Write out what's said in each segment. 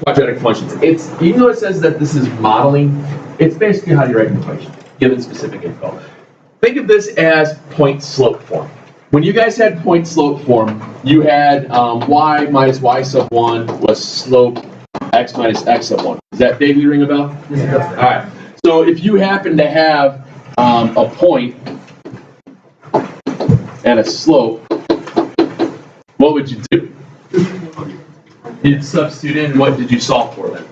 quadratic functions. It's, even though it says that this is modeling, it's basically how you write an equation, given specific info. Think of this as point-slope form. When you guys had point-slope form, you had y minus y sub 1 was slope x minus x sub 1. Does that vaguely ring a bell? Yeah. All right. So if you happen to have a point and a slope, what would you do? You'd substitute in, what did you solve for then?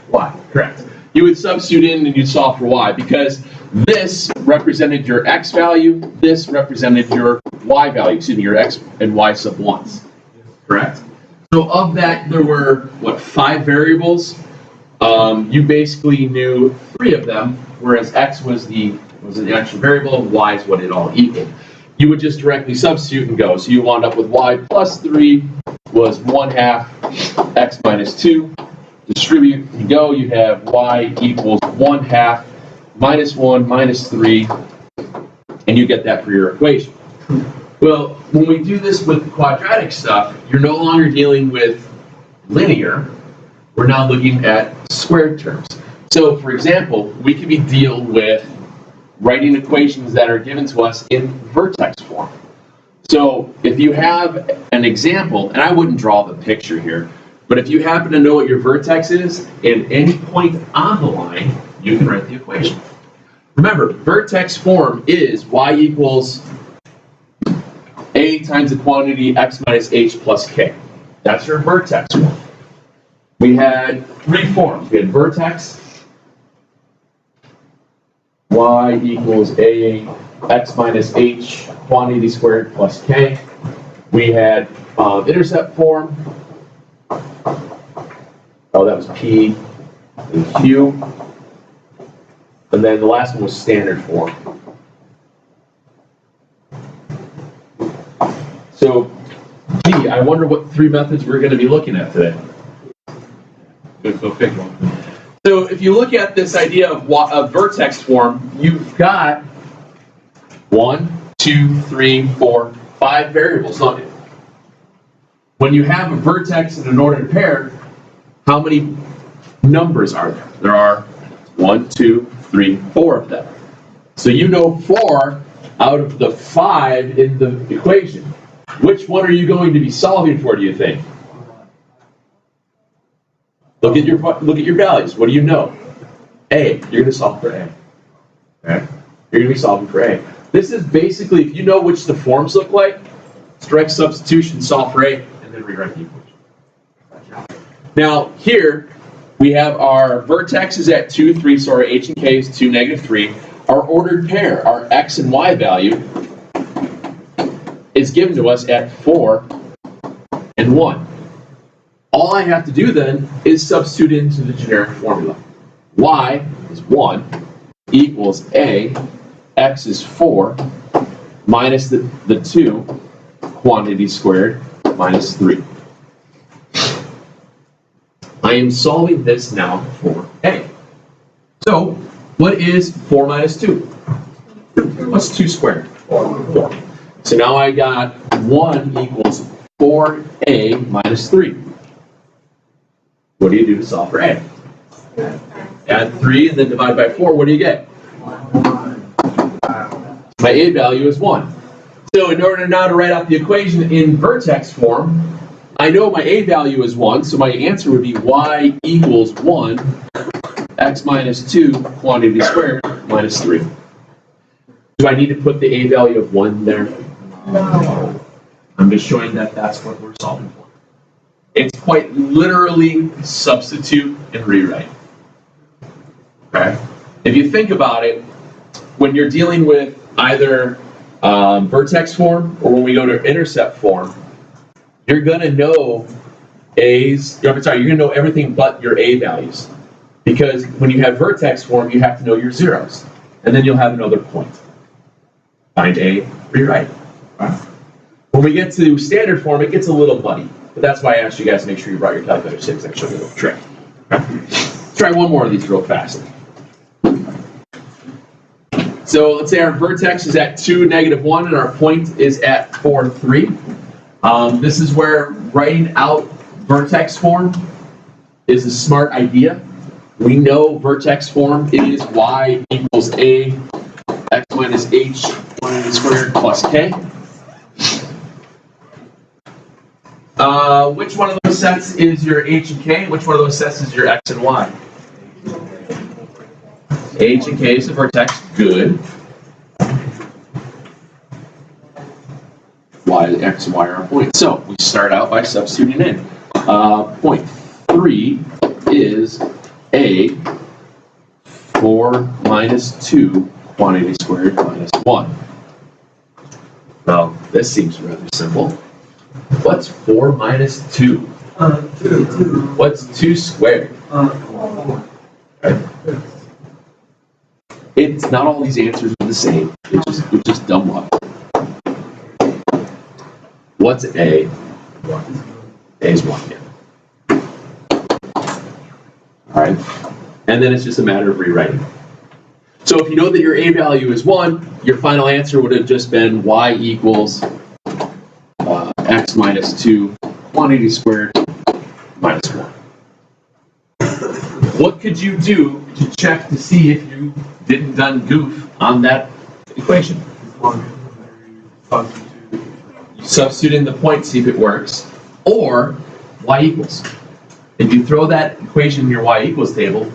Y, correct. You would substitute in and you'd solve for y, because this represented your x value, this represented your y value, excuse me, your x and y sub 1s, correct? So of that, there were, what, 5 variables? You basically knew 3 of them, whereas x was an actual variable, y is what it all equaled. You would just directly substitute and go. So you wound up with y plus 3 was 1/2 x minus 2. Distribute, you go, you have y equals 1/2 minus 1 minus 3, and you get that for your equation. Well, when we do this with quadratic stuff, you're no longer dealing with linear. We're now looking at squared terms. So, for example, we could be dealing with writing equations that are given to us in vertex form. So, if you have an example, and I wouldn't draw the picture here, but if you happen to know what your vertex is, at any point on the line, you can write the equation. Remember, vertex form is y equals a times the quantity x minus h plus k. That's your vertex form. We had 3 forms. We had vertex, y equals a x minus h quantity squared plus k. We had intercept form. Oh, that was p and q. And then the last one was standard form. So, gee, I wonder what 3 methods we're going to be looking at today. Go pick one. So, if you look at this idea of vertex form, you've got 1, 2, 3, 4, 5 variables, don't you? When you have a vertex and an ordered pair, how many numbers are there? There are 1, 2, 3, 4 of them. So you know 4 out of the 5 in the equation. Which one are you going to be solving for, do you think? Look at your values. What do you know? A. You're going to solve for A. Okay? You're going to be solving for A. This is basically, if you know which the forms look like, it's direct substitution, solve for A, and then rewrite the equation. Now, here, we have our vertexes at 2, 3, so our h and k is 2, negative 3. Our ordered pair, our x and y value, is given to us at 4 and 1. All I have to do then is substitute into the generic formula. Y is 1 equals a, x is 4, minus the 2, quantity squared, minus 3. I am solving this now for a. So, what is 4 minus 2? What's 2 squared? 4. So now I got 1 equals 4a minus 3. What do you do to solve for a? Add 3 and then divide by 4. What do you get? My a value is 1. So in order now to write out the equation in vertex form, I know my a value is 1, so my answer would be y equals 1, x minus 2, quantity squared, minus 3. Do I need to put the a value of 1 there? No. I'm just showing that that's what we're solving for. It's quite literally substitute and rewrite. Okay? If you think about it, when you're dealing with either vertex form or when we go to intercept form, you're going to know you're going to know everything but your a values. Because when you have vertex form, you have to know your zeros. And then you'll have another point. Find a, rewrite. Wow. When we get to standard form, it gets a little muddy. But that's why I asked you guys to make sure you brought your calculator so I can show you a little trick. Okay. Let's try one more of these real fast. So let's say our vertex is at 2, negative 1, and our point is at 4, 3. This is where writing out vertex form is a smart idea. We know vertex form is y equals a x minus h 1 squared plus k. Which one of those sets is your h and k? Which one of those sets is your x and y? H and k is the vertex. Good. Y, x, and y are a point. So we start out by substituting in. Point 3 is a 4 minus 2 quantity squared minus 1. Well, this seems rather simple. What's 4 minus 2? 2. What's 2 squared? 4. Right. It's not all these answers are the same. It's just dumb luck. What's a? A is 1, yeah. All right. And then it's just a matter of rewriting. So if you know that your a value is 1, your final answer would have just been y equals x minus 2 quantity squared minus 1. What could you do to check to see if you didn't done goof on that equation? You substitute in the point, see if it works, or y equals. If you throw that equation in your y equals table,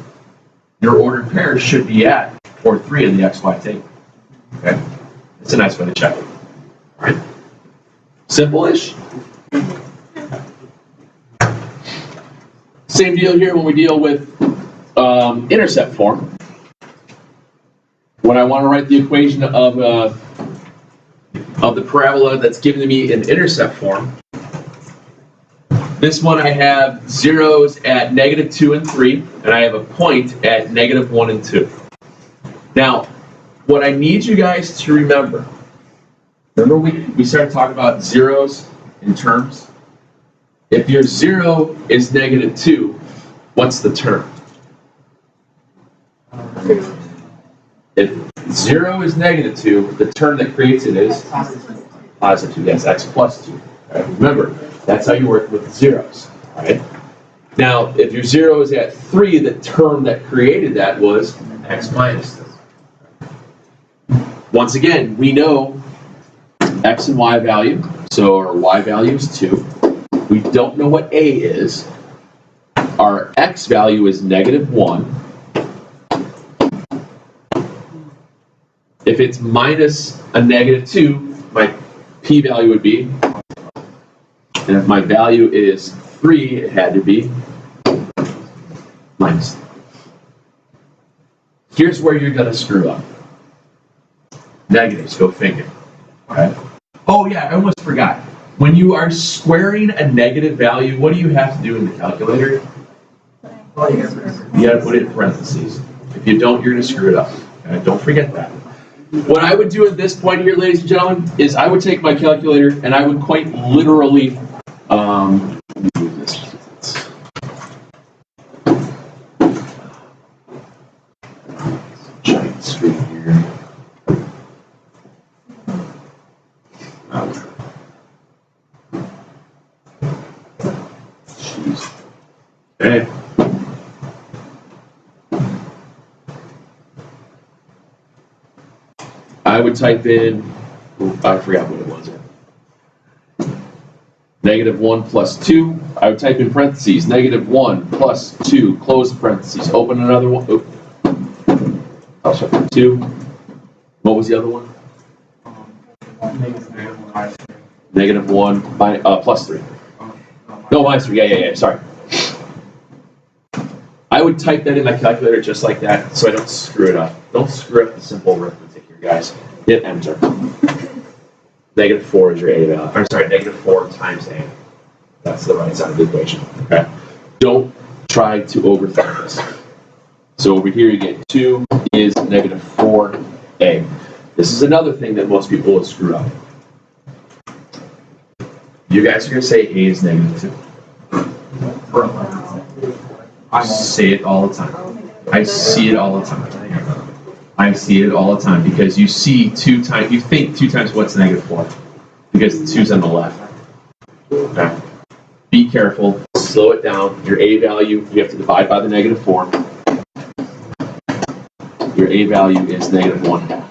your ordered pairs should be at or 3 in the xy table. Okay? It's a nice way to check it. All right? Simple-ish. Same deal here when we deal with intercept form. When I want to write the equation of the parabola that's given to me in intercept form, this one I have zeros at -2 and 3, and I have a point at -1 and 2. Now, what I need you guys to remember we started talking about zeros in terms? If your 0 is -2, what's the term? If 0 is -2, the term that creates it is positive. Yes, x plus 2. Right? Remember, that's how you work with zeros. Right? Now, if your 0 is at 3, the term that created that was x minus 2. Once again, we know x and y value, so our y value is 2. We don't know what a is. Our x value is -1. If it's minus a -2, my p value would be, and if my value is 3, it had to be minus. Here's where you're going to screw up. Negatives, go figure. All right. Oh yeah, I almost forgot. When you are squaring a negative value, what do you have to do in the calculator? You got to put it in parentheses. If you don't, you're going to screw it up. Okay? Don't forget that. What I would do at this point here, ladies and gentlemen, is I would take my calculator and I would quite literally move this. Giant screen here. Jeez. Okay. I would type in, I forgot what it was. -1 plus 2. I would type in parentheses, -1 plus 2, close the parentheses, open another one. Oh. I'll shut for 2. What was the other one? -1 plus 3. No, minus 3. Yeah. Sorry. I would type that in my calculator just like that so I don't screw it up. Don't screw up the simple arithmetic here, guys. Hit enter. -4 is your a value. I'm sorry, -4 times a. That's the right side of the equation. Okay. Don't try to overthink this. So over here you get 2 is -4a. This is another thing that most people will screw up. You guys are going to say a is -2. I say it all the time. I see it all the time. I see it all the time because you see 2 times, you think 2 times what's -4 because the 2's on the left. Okay. Be careful. slow it down. Your a value, you have to divide by the -4. Your a value is -1/2.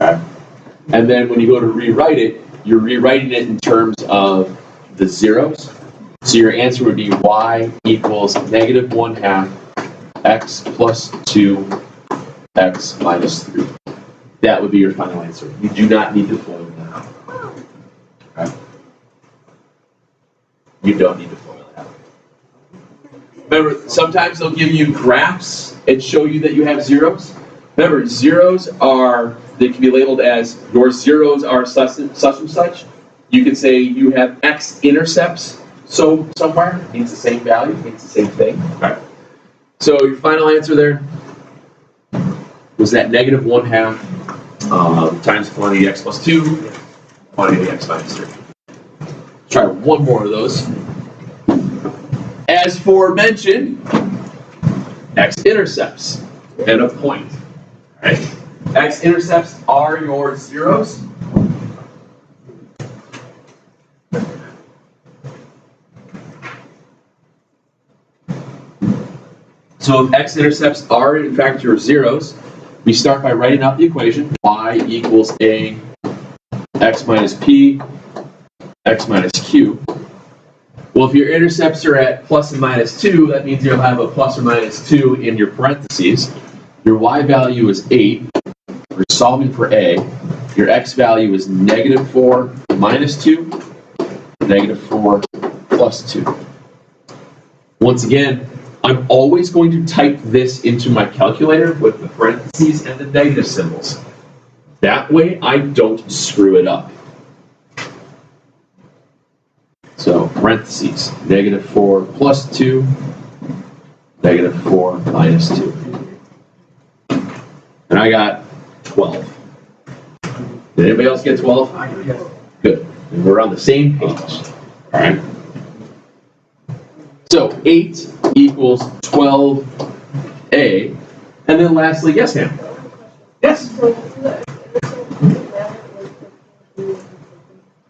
Okay? And then when you go to rewrite it, you're rewriting it in terms of the zeros. So your answer would be y equals -1/2 x plus 2 x minus 3. That would be your final answer. You do not need to FOIL that out. Okay? You don't need to FOIL it out. Remember, sometimes they'll give you graphs and show you that you have zeros. Remember, zeros are, they can be labeled as your zeros are such and such. You can say you have x-intercepts so somewhere, means the same value, means the same thing. Okay. So your final answer there was that -1/2 times quantity x plus 2, quantity x minus 3. Let's try one more of those. As forementioned, x-intercepts and a point. Right? X-intercepts are your zeros. So if x-intercepts are in fact your zeros, we start by writing out the equation. Y equals a x minus p x minus q. Well, if your intercepts are at plus and minus 2, that means you'll have a plus or minus 2 in your parentheses. Your y value is 8. We're solving for a. Your x value is -4 minus 2, -4 plus 2. Once again, I'm always going to type this into my calculator with the parentheses and the negative symbols. That way I don't screw it up. So parentheses, -4 plus 2, -4 minus 2. And I got 12. Did anybody else get 12? Good. And we're on the same page. All right. So 8 equals 12a. And then lastly, yes, ma'am. Yes?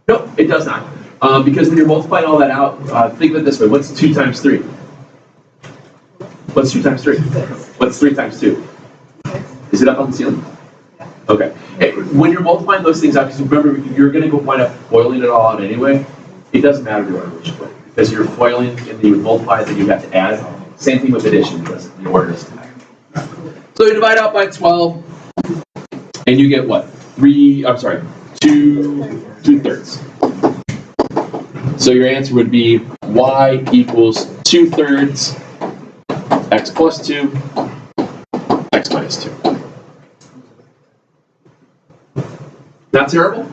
No, it does not. Because when you're multiplying all that out, think of it this way. What's 2 times 3? What's 2 times 3? What's 3 times 2? Is it up on the ceiling? Okay. Hey, when you're multiplying those things out, because remember, you're going to go wind up foiling it all out anyway, it doesn't matter the order which way. Because you're foiling and you multiply, then you have to add. Same thing with addition, because the order doesn't matter. So you divide out by 12, and you get what? 2/3. So your answer would be y equals 2/3 x plus 2, x minus 2. Not terrible?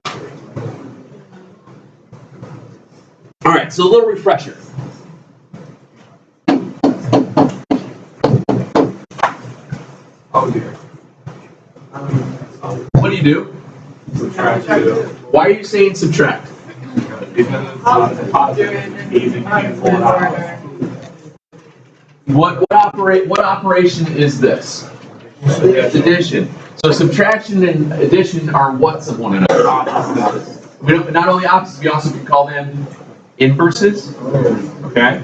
All right, so a little refresher. Oh, dear. What do you do? Subtract 2. Why are you saying subtract? Because it's positive, easy, pull it out. What operation is this? It's addition. So subtraction and addition are what's of one another? We don't, not only opposites, we also can call them inverses. Okay.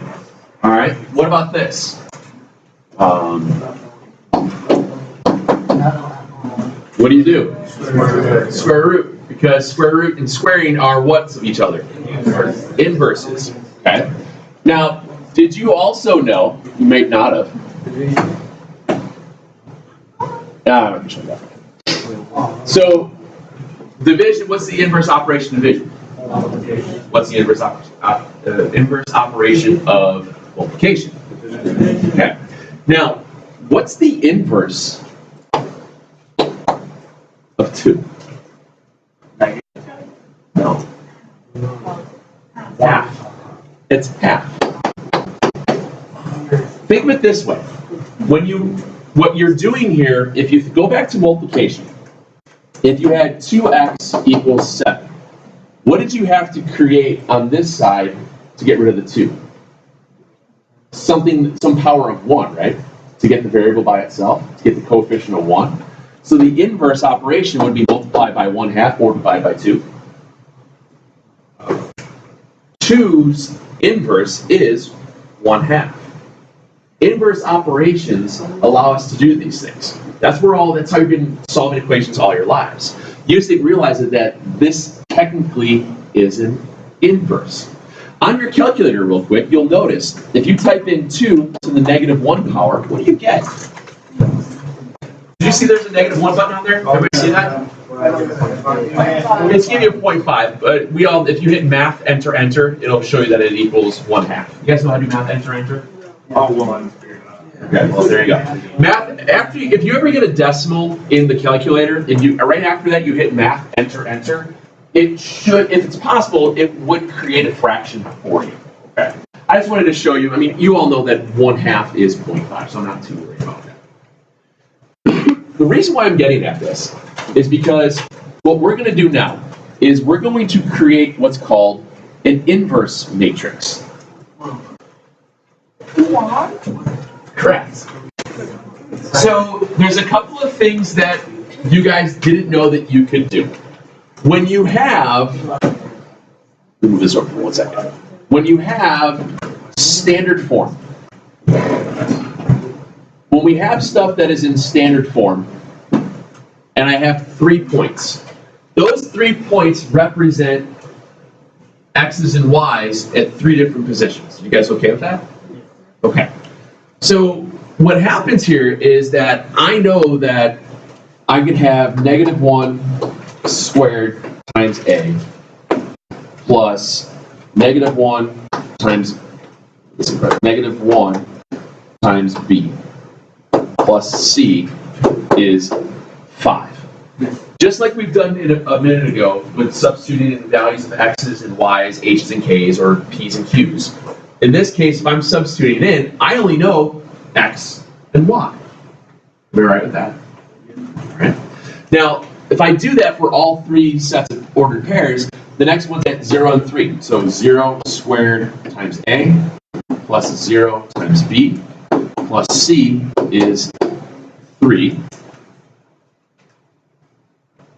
All right. What about this? What do you do? Square root. Because square root and squaring are what's of each other? Inverses. Okay. Now, did you also know, you may not have. I'm not sure that. So, division, what's the inverse operation of division? What's the inverse operation of multiplication? Okay. Now, what's the inverse of 2? No. Half. It's half. Think of it this way. What you're doing here, if you go back to multiplication, if you had 2x equals 7, what did you have to create on this side to get rid of the 2? Some power of 1, right? To get the variable by itself, to get the coefficient of 1. So the inverse operation would be multiply by 1/2 or divide by 2. 2's inverse is 1/2. Inverse operations allow us to do these things. That's how you've been solving equations all your lives. You just didn't realize that this technically is an inverse. On your calculator, real quick, you'll notice if you type in 2 to the -1 power, what do you get? Did you see there's a -1 button on there? Everybody see that? It's giving you a 0.5, but if you hit math, enter, it'll show you that it equals 1/2. You guys know how to do math, enter? Oh, well, I'm figuring it out. Okay, well there you go. Math, if you ever get a decimal in the calculator, and right after that you hit math, enter, it should, if it's possible, it would create a fraction for you. Okay. I just wanted to show you, I mean, you all know that 1/2 is 0.5, so I'm not too worried about that. The reason why I'm getting at this is because what we're going to do now is we're going to create what's called an inverse matrix. Correct. So there's a couple of things that you guys didn't know that you could do. When you have, let me move this over for 1 second. When you have standard form, when we have stuff that is in standard form, and I have 3 points, those 3 points represent x's and y's at 3 different positions. You guys okay with that? Okay. So what happens here is that I know that I could have -1 squared times a plus -1 times -1 times b plus c is 5. Just like we've done a minute ago with substituting in the values of x's and y's, h's and k's, or p's and q's. In this case, if I'm substituting in, I only know x and y. Am I right with that? All right. Now, if I do that for all 3 sets of ordered pairs, the next one's at 0 and 3. So 0 squared times a plus 0 times b plus c is 3.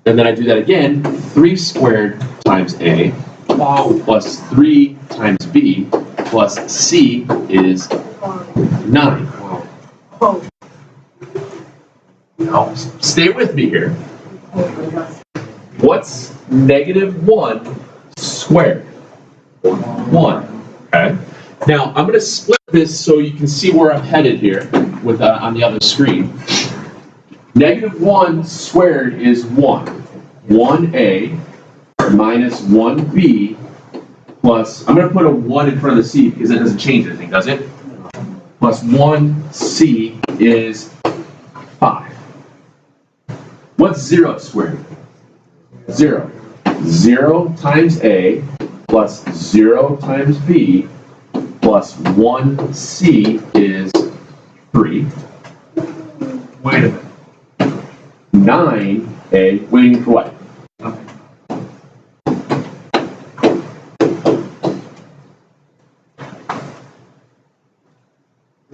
And then I do that again, 3 squared times a plus 3 times b plus c is 9. Now, stay with me here. What's -1 squared? 1. Okay. Now, I'm going to split this so you can see where I'm headed here with on the other screen. -1 squared is 1. 1a minus 1b plus, I'm going to put a 1 in front of the c because that doesn't change anything, does it? Plus 1c is 5. What's 0 squared? 0. 0 times a plus 0 times b plus 1c is 3. Wait a minute. 9a, waiting for what?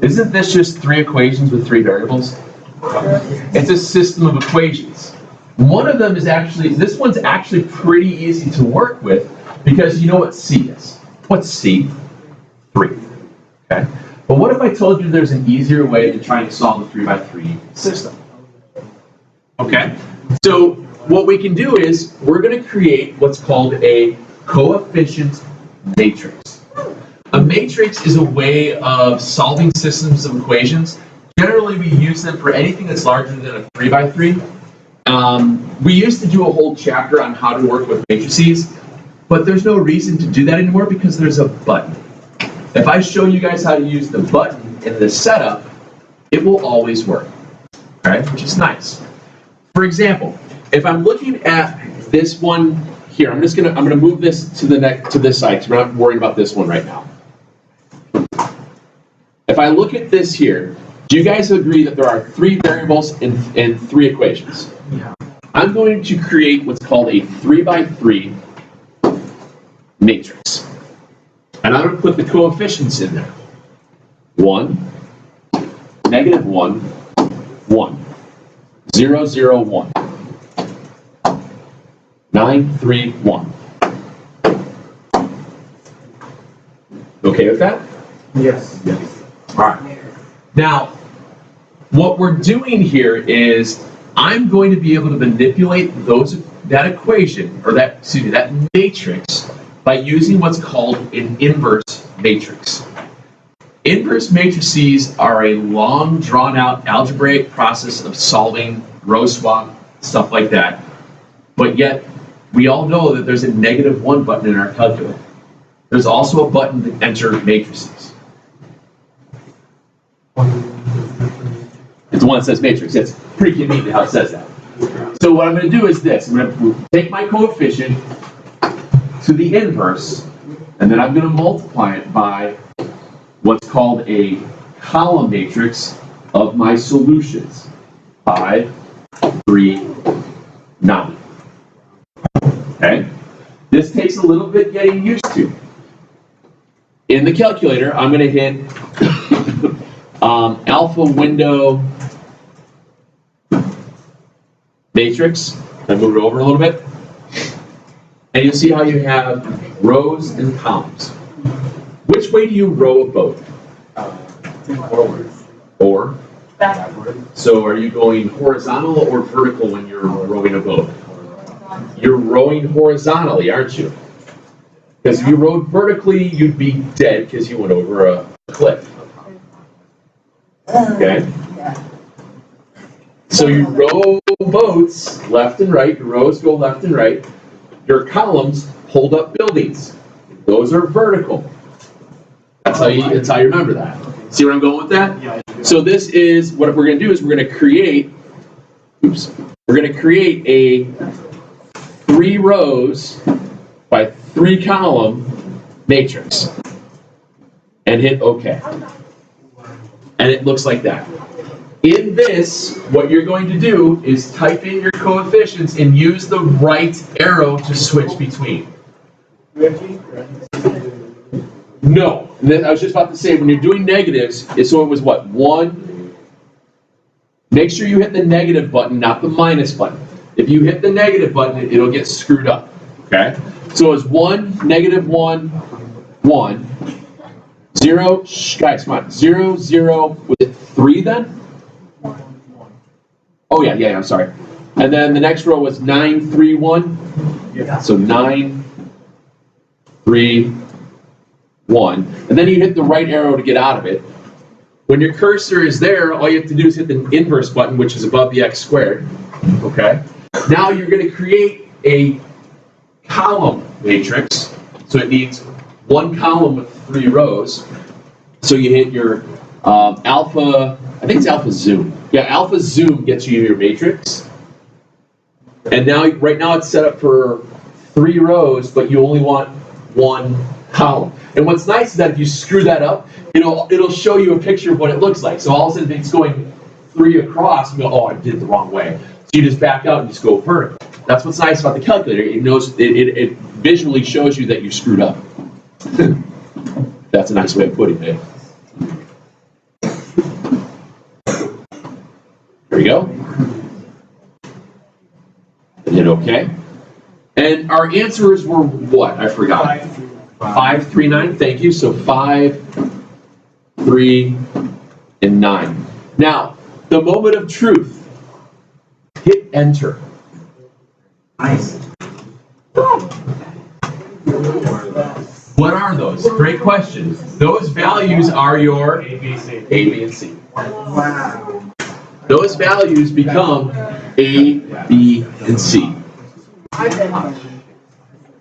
Isn't this just 3 equations with 3 variables? It's a system of equations. One of them is this one's actually pretty easy to work with because you know what c is. What's c? 3. Okay? But what if I told you there's an easier way to try and solve a 3 by 3 system? Okay? So what we can do is we're going to create what's called a coefficient matrix. A matrix is a way of solving systems of equations. Generally, we use them for anything that's larger than a 3 by 3. We used to do a whole chapter on how to work with matrices, but there's no reason to do that anymore because there's a button. If I show you guys how to use the button in this setup, it will always work, okay? Which is nice. For example, if I'm looking at this one here, I'm gonna move this to this side because we're not worrying about this one right now. If I look at this here, do you guys agree that there are 3 variables and 3 equations? Yeah. I'm going to create what's called a 3 by 3 matrix. And I'm going to put the coefficients in there. 1, -1, 1, 0, 0, 1, 9, 3, 1. Okay with that? Yes. All right. Now, what we're doing here is I'm going to be able to manipulate that equation, or that matrix, by using what's called an inverse matrix. Inverse matrices are a long, drawn-out algebraic process of solving row swap, stuff like that. But yet, we all know that there's a -1 button in our calculator. There's also a button to enter matrices. It's the one that says matrix. It's pretty convenient how it says that. So what I'm going to do is this. I'm going to take my coefficient to the inverse, and then I'm going to multiply it by what's called a column matrix of my solutions. 5, 3, 9. Okay? This takes a little bit getting used to. In the calculator, I'm going to hit alpha window matrix. I move it over a little bit. And you'll see how you have rows and columns. Which way do you row a boat? Forward. Or? Backward. So are you going horizontal or vertical when you're rowing a boat? You're rowing horizontally, aren't you? Because if you rowed vertically, you'd be dead because you went over a cliff. Okay? So you row boats left and right, your rows go left and right. Your columns hold up buildings. Those are vertical. That's how you remember that. See where I'm going with that? Yeah. So this is, what we're going to do is we're going to create a 3 rows by 3 column matrix. And hit OK. And it looks like that. In this, what you're going to do is type in your coefficients and use the right arrow to switch between. No. And then I was just about to say, when you're doing negatives, so it was what? 1. Make sure you hit the negative button, not the minus button. If you hit the negative button, it'll get screwed up. Okay? So it's 1, -1, 1. 0, guys, come on. 0, 0, was it 3 then? Oh yeah, I'm sorry. And then the next row was 9, 3, 1. Yeah. So 9, 3, 1. And then you hit the right arrow to get out of it. When your cursor is there, all you have to do is hit the inverse button, which is above the x squared. Okay? Now you're going to create a column matrix. So it needs 1 column with 3 rows. So you hit your alpha, I think it's alpha zoom. Yeah, alpha zoom gets you your matrix. And now, right now it's set up for 3 rows, but you only want 1 column. And what's nice is that if you screw that up, it'll show you a picture of what it looks like. So all of a sudden it's going 3 across, and you go, oh, I did it the wrong way. So you just back out and just go vertical. That's what's nice about the calculator. It visually shows you that you screwed up. That's a nice way of putting it. There we go. And hit OK. And our answers were what? I forgot. 5, 3, 9. Thank you. So 5, 3, and 9. Now, the moment of truth. Hit enter. Nice. What are those? Great question. Those values are your A, B, C. A, B, and C. Wow. Those values become A, B, and C.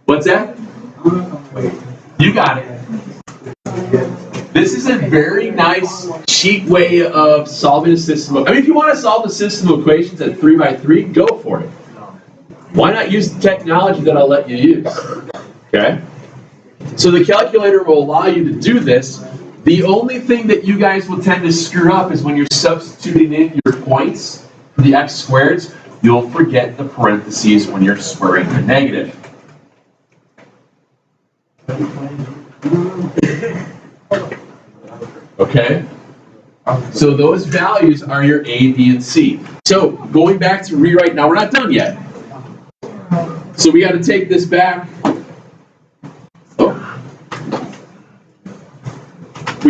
What's that? You got it. This is a very nice, cheap way of solving a system. I mean, if you want to solve a system of equations at 3 by 3, go for it. Why not use the technology that I'll let you use? Okay? So the calculator will allow you to do this. The only thing that you guys will tend to screw up is when you're substituting in your points for the x squareds, you'll forget the parentheses when you're squaring the negative. Okay? So those values are your A, B, and C. So going back to rewrite, now we're not done yet. So we got to take this back.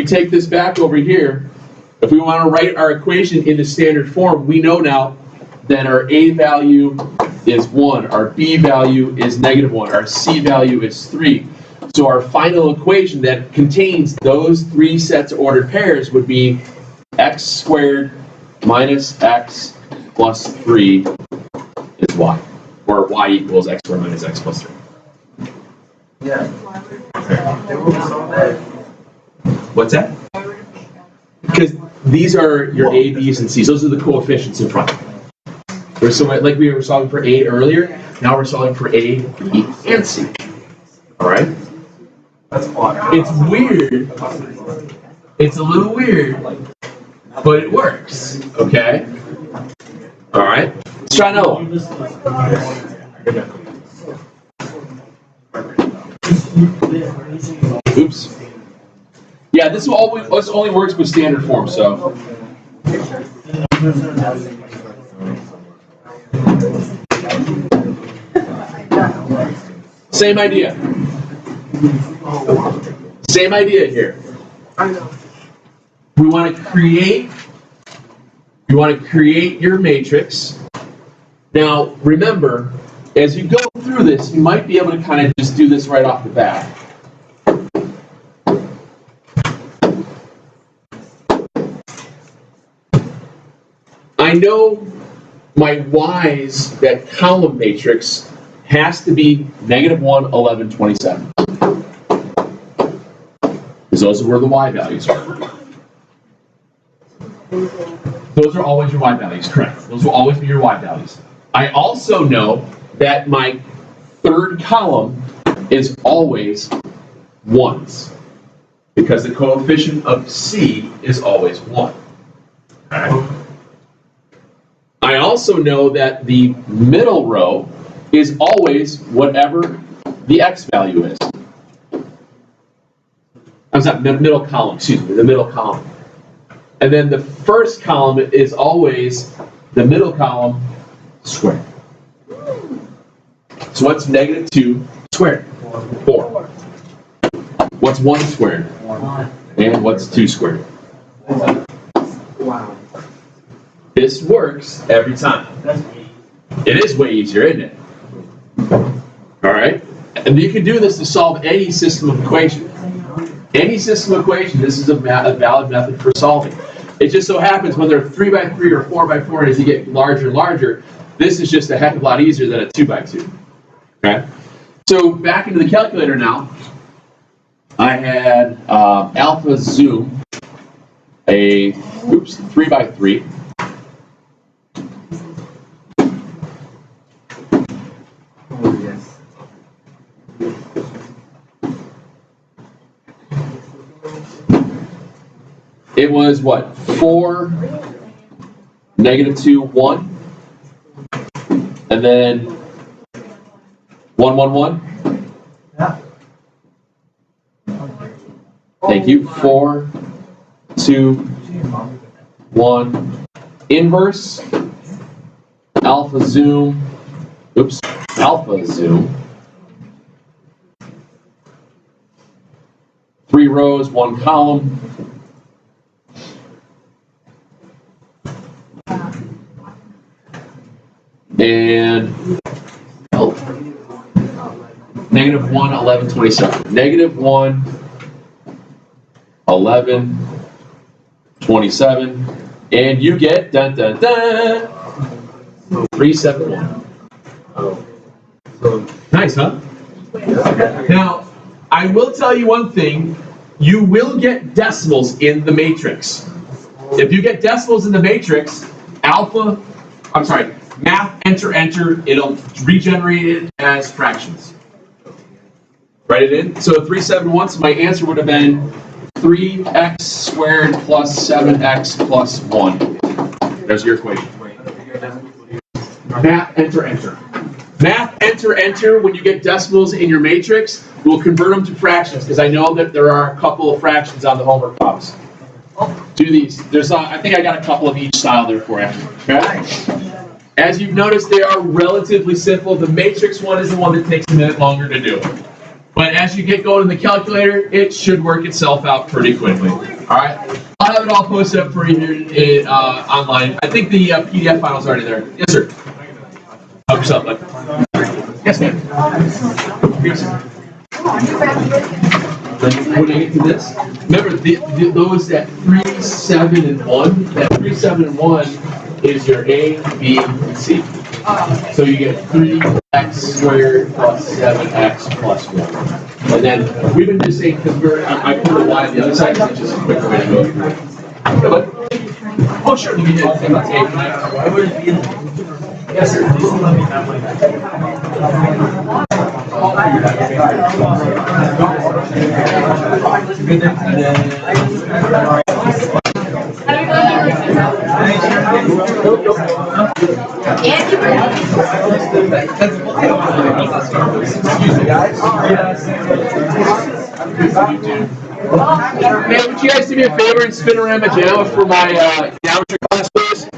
we take this back over here, if we want to write our equation in the standard form, we know now that our A value is 1, our B value is -1, our C value is 3. So our final equation that contains those 3 sets of ordered pairs would be x squared minus x plus 3 is y, or y equals x squared minus x plus 3. Yeah. What's that? Because these are your A, B's, and C's. Those are the coefficients in front. So like we were solving for A earlier, now we're solving for A, B, and C. All right? That's odd. It's weird. It's a little weird, but it works. Okay? All right? Let's try another one. Oops. Yeah, this only works with standard form, so. Same idea. Same idea here. We want to create your matrix. Now, remember, as you go through this, you might be able to kind of just do this right off the bat. I know my y's, that column matrix, has to be -1, 11, 27. Because those are where the y values are. Those are always your y values, correct. Those will always be your y values. I also know that my third column is always 1s. Because the coefficient of C is always 1. Okay. I also know that the middle row is always whatever the x value is. I'm sorry, middle column, excuse me, the middle column. And then the first column is always the middle column squared. So what's -2 squared? 4. What's 1 squared? 1. And what's 2 squared? Wow. This works every time. It is way easier, isn't it? All right? And you can do this to solve any system of equation. Any system of equation, this is a valid method for solving. It just so happens when they're 3x3 or 4x4, and as you get larger and larger, this is just a heck of a lot easier than a 2x2. Okay? So back into the calculator now. I had alpha zoom, a 3x3. Oh, yes. It was what? 4, -2, 1. And then 1, 1, 1. Yeah. Thank you. 4, 2, 1. Inverse. Alpha zoom. Oops. Alpha zoom. 3 rows, 1 column. And -1, 11, 27. -1, 11, 27. And you get, dun, dun, dun, 371. Nice, huh? Now, I will tell you one thing. You will get decimals in the matrix. If you get decimals in the matrix, math, enter, it'll regenerate it as fractions. Write it in. So 371, so my answer would have been 3x squared plus 7x plus 1. There's your equation. Math, enter. Math, enter, when you get decimals in your matrix, we'll convert them to fractions, because I know that there are a couple of fractions on the homework box. Do these. I think I got a couple of each style there for you. Okay? As you've noticed, they are relatively simple. The matrix one is the one that takes a minute longer to do. But as you get going in the calculator, it should work itself out pretty quickly. All right. I'll have it all posted up for you here online. I think the PDF file's already there. Yes, sir. Help yourself, bud. Yes, ma'am. Yes, sir. When I get to this, remember those that 3, 7, and 1. That 3, 7, and 1 is your A, B, and C. So you get 3x squared plus 7x plus 1. And then we've been just saying because I put a y on the other side because it's just a quicker way to go through it. Yeah, but, oh sure, you can do it. Why would it be in? Yes, sir. Man, would you guys do me a favor and spin around my jamma for my geometry class, please?